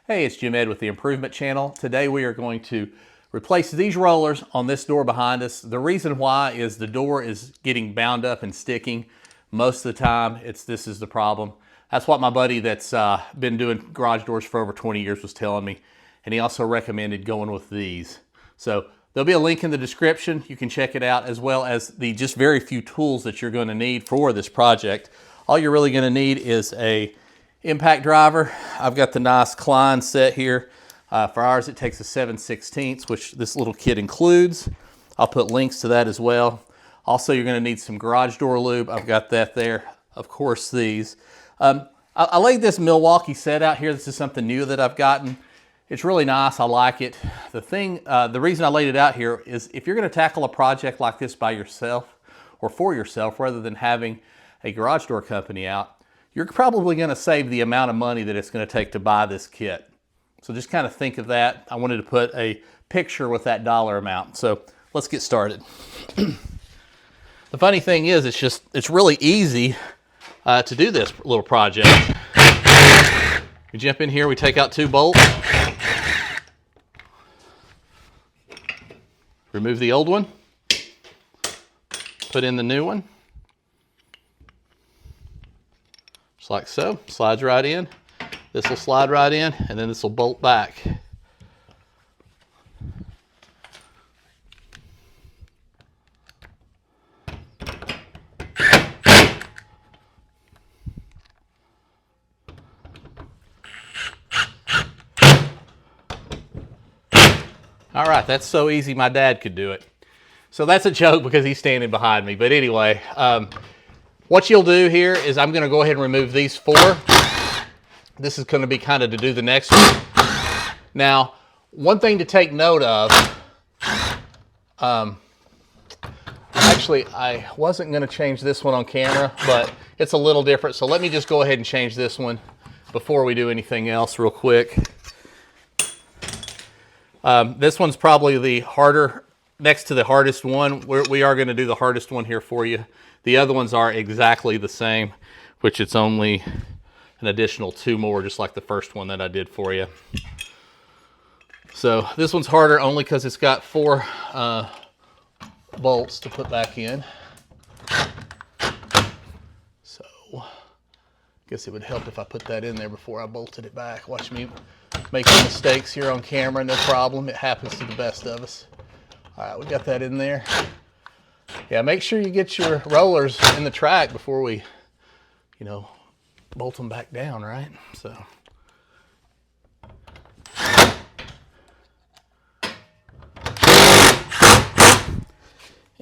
Hey, it's Jim Ed with the Improvement Channel. Today we are going to replace these rollers on this door behind us. The reason why is the door is getting bound up and sticking. Most of the time, this is the problem. That's what my buddy that's been doing garage doors for over 20 years was telling me. And he also recommended going with these. So there'll be a link in the description. You can check it out, as well as the just very few tools that you're going to need for this project. All you're really going to need is a impact driver. I've got the nice Klein set here. For ours, it takes a 7/16, which this little kit includes. I'll put links to that as well. Also, you're going to need some garage door lube. I've got that there. Of course, these. I laid this Milwaukee set out here. This is something new that I've gotten. It's really nice. I like it. The reason I laid it out here is if you're going to tackle a project like this by yourself or for yourself, rather than having a garage door company out, you're probably going to save the amount of money that it's going to take to buy this kit. So just kind of think of that. I wanted to put a picture with that dollar amount. So let's get started. The funny thing is, it's really easy to do this little project. We jump in here, we take out 2 bolts, remove the old one, put in the new one. Just like so, slides right in. This will slide right in, and then this will bolt back. All right, that's so easy my dad could do it. So that's a joke because he's standing behind me. But anyway, what you'll do here is I'm going to go ahead and remove these 4. This is going to be kind of to do the next one. Now, one thing to take note of, actually, I wasn't going to change this one on camera, but it's a little different. So let me just go ahead and change this one before we do anything else real quick. This one's probably the harder, next to the hardest one. We are going to do the hardest one here for you. The other ones are exactly the same, which it's only an additional 2 more, just like the first one that I did for you. So this one's harder only because it's got 4 bolts to put back in. So I guess it would help if I put that in there before I bolted it back. Watch me making mistakes here on camera, no problem. It happens to the best of us. All right, we got that in there. Yeah, make sure you get your rollers in the track before we, bolt them back down, right? So.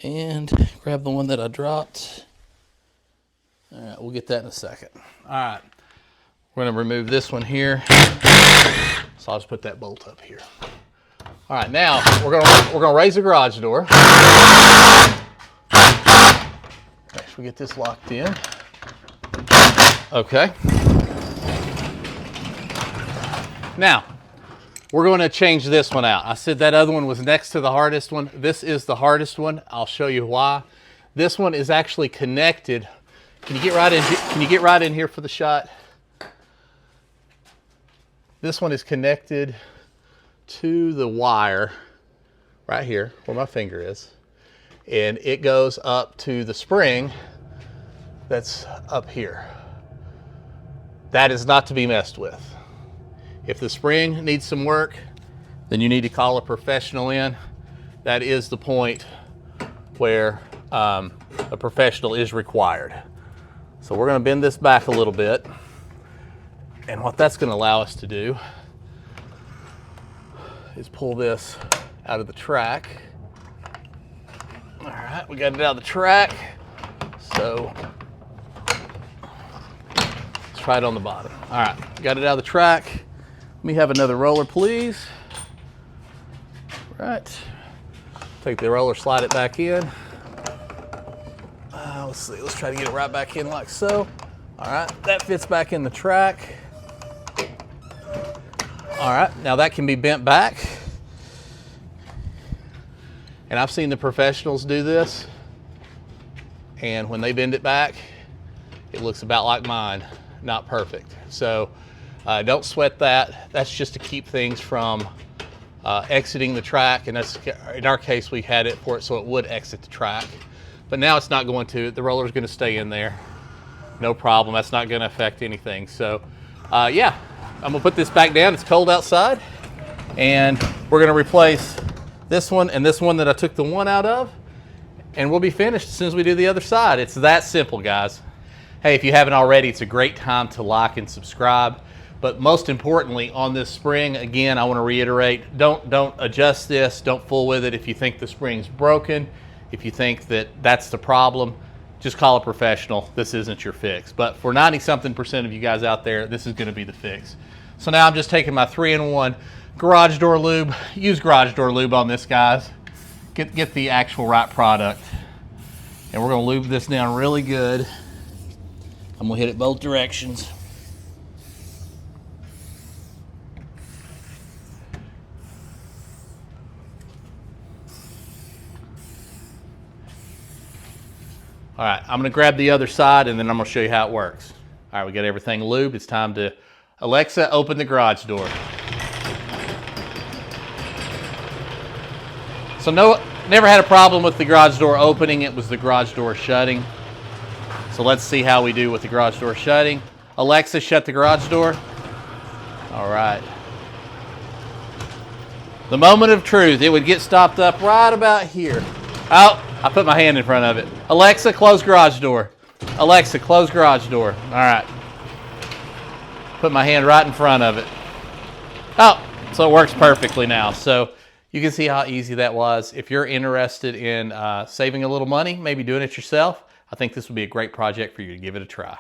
And grab the one that I dropped. All right, we'll get that in a second. All right, we're gonna remove this one here. So I'll just put that bolt up here. All right, now we're gonna raise the garage door. Make sure we get this locked in. Okay. Now we're going to change this one out. I said that other one was next to the hardest one. This is the hardest one. I'll show you why. This one is actually connected. Can you get right in? Can you get right in here for the shot? This one is connected to the wire right here where my finger is, and it goes up to the spring that's up here. That is not to be messed with. If the spring needs some work, then you need to call a professional in. That is the point where a professional is required. So we're going to bend this back a little bit. And what that's going to allow us to do is pull this out of the track. All right, we got it out of the track. So let's try it on the bottom. All right, got it out of the track. Let me have another roller, please. All right, take the roller, slide it back in. Let's see, let's try to get it right back in like so. All right, that fits back in the track. All right, now that can be bent back. And I've seen the professionals do this. And when they bend it back, it looks about like mine, not perfect. So Don't sweat that. That's just to keep things from exiting the track, and that's, in our case, we had it for it so it would exit the track. But now it's not going to. The roller is going to stay in there. No problem. That's not going to affect anything. So, yeah, I'm going to put this back down. It's cold outside. And we're going to replace this one and this one that I took the one out of. And we'll be finished as soon as we do the other side. It's that simple, guys. Hey, if you haven't already, it's a great time to like and subscribe. But most importantly, on this spring, again, I want to reiterate, don't adjust this. Don't fool with it. If you think the spring's broken, if you think that that's the problem, just call a professional. This isn't your fix. But for 90-something% of you guys out there, this is going to be the fix. So now I'm just taking my 3-in-1 garage door lube. Use garage door lube on this, guys. Get the actual right product. And we're going to lube this down really good. I'm going to hit it both directions. All right, I'm gonna grab the other side and then I'm gonna show you how it works. All right, we got everything lubed. It's time to, Alexa, open the garage door. So never had a problem with the garage door opening. It was the garage door shutting. So let's see how we do with the garage door shutting. Alexa, shut the garage door. All right. The moment of truth, it would get stopped up right about here. Oh, I put my hand in front of it. Alexa, close garage door. Alexa, close garage door. All right. Put my hand right in front of it. Oh, so it works perfectly now. So you can see how easy that was. If you're interested in saving a little money, maybe doing it yourself, I think this would be a great project for you to give it a try.